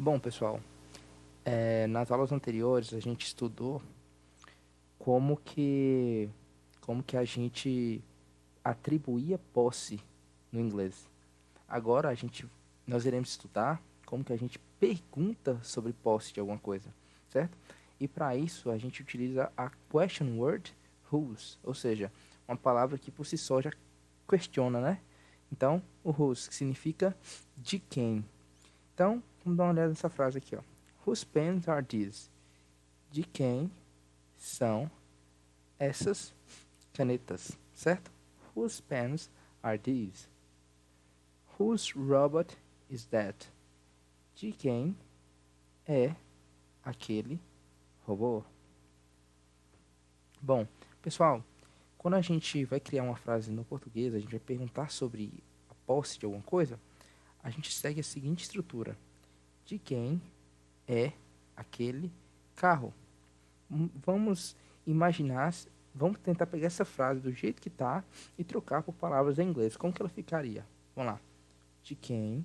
Bom, pessoal, nas aulas anteriores a gente estudou como que, como que a gente atribuía posse no inglês. Agora nós iremos estudar como que a gente pergunta sobre posse de alguma coisa, certo? E para isso a gente utiliza a question word whose, ou seja, uma palavra que por si só já questiona, né? Então, o whose, que significa de quem. Então, vamos dar uma olhada nessa frase aqui, ó. Whose pens are these? De quem são essas canetas, certo? Whose pens are these? Whose robot is that? De quem é aquele robô? Bom, pessoal, quando a gente vai criar uma frase no português, a gente vai perguntar sobre a posse de alguma coisa, a gente segue a seguinte estrutura: de quem é aquele carro? Vamos imaginar, vamos tentar pegar essa frase do jeito que está e trocar por palavras em inglês. Como que ela ficaria? Vamos lá. De quem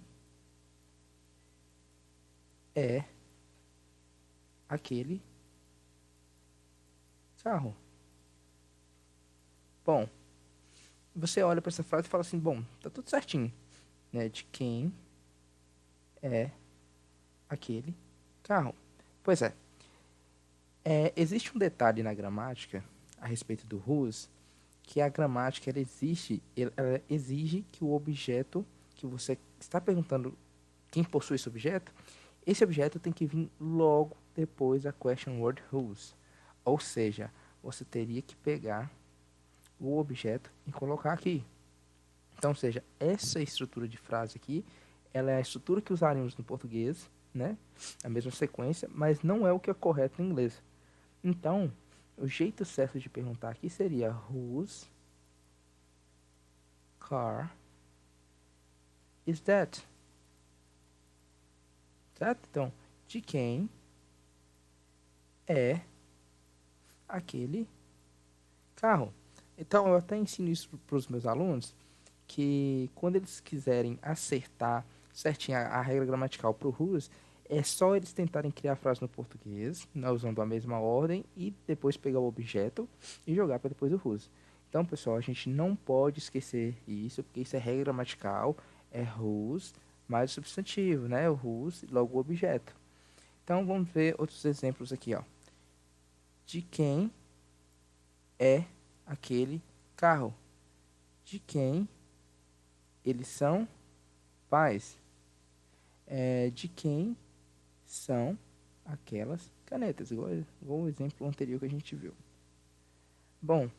é aquele carro? Bom, você olha para essa frase e fala assim, bom, tá tudo certinho, né? De quem é aquele carro? Pois existe um detalhe na gramática a respeito do whose, que a gramática ela exige que o objeto que você está perguntando quem possui esse objeto tem que vir logo depois da question word whose. Ou seja, você teria que pegar o objeto e colocar aqui. Então, ou seja, essa estrutura de frase aqui, ela é a estrutura que usaríamos no português, né? A mesma sequência, mas não é o que é correto em inglês. Então, o jeito certo de perguntar aqui seria whose car is that? Certo? Então, de quem é aquele carro? Então, eu até ensino isso para os meus alunos, que quando eles quiserem acertar certinho a regra gramatical para o whose, é só eles tentarem criar a frase no português, né, usando a mesma ordem, e depois pegar o objeto e jogar para depois do whose. Então, pessoal, a gente não pode esquecer isso, porque isso é regra gramatical, é whose mais o substantivo, né? O whose, logo o objeto. Então, vamos ver outros exemplos aqui, ó. De quem é aquele carro? De quem eles são pais? De quem são aquelas canetas? Igual o exemplo anterior que a gente viu. Bom,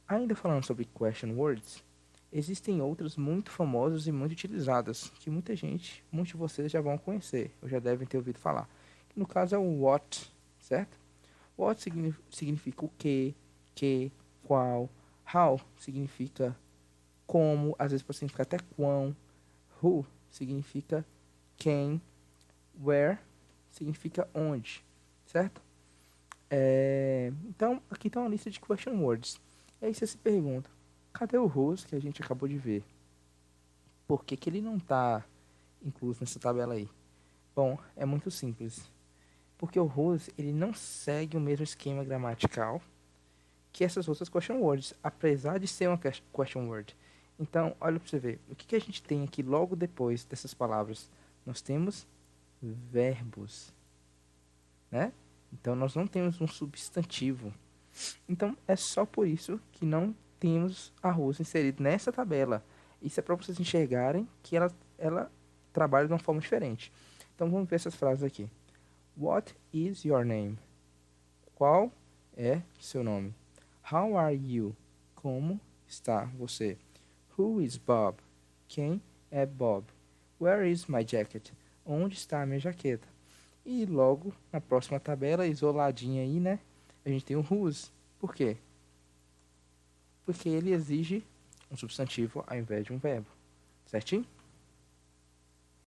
ainda falando sobre question words, existem outras muito famosas e muito utilizadas, que muitos de vocês já vão conhecer, ou já devem ter ouvido falar. Que no caso é o what, certo? What significa o que, qual. How significa como, às vezes pode significar até quão. Who significa quem. Where significa onde, certo? Então, aqui está uma lista de question words. E aí você se pergunta, cadê o whose que a gente acabou de ver? Por que que ele não está incluso nessa tabela aí? Bom, é muito simples. Porque o whose, ele não segue o mesmo esquema gramatical que essas outras question words, apesar de ser uma question word. Então, olha para você ver, o que que a gente tem aqui logo depois dessas palavras? Nós temos verbos, né? Então, nós não temos um substantivo. Então, é só por isso que não temos a whose inserido nessa tabela. Isso é para vocês enxergarem que ela trabalha de uma forma diferente. Então, vamos ver essas frases aqui. What is your name? Qual é seu nome? How are you? Como está você? Who is Bob? Quem é Bob? Where is my jacket? Onde está a minha jaqueta? E logo na próxima tabela, isoladinha aí, né? A gente tem o whose. Por quê? Porque ele exige um substantivo ao invés de um verbo. Certinho?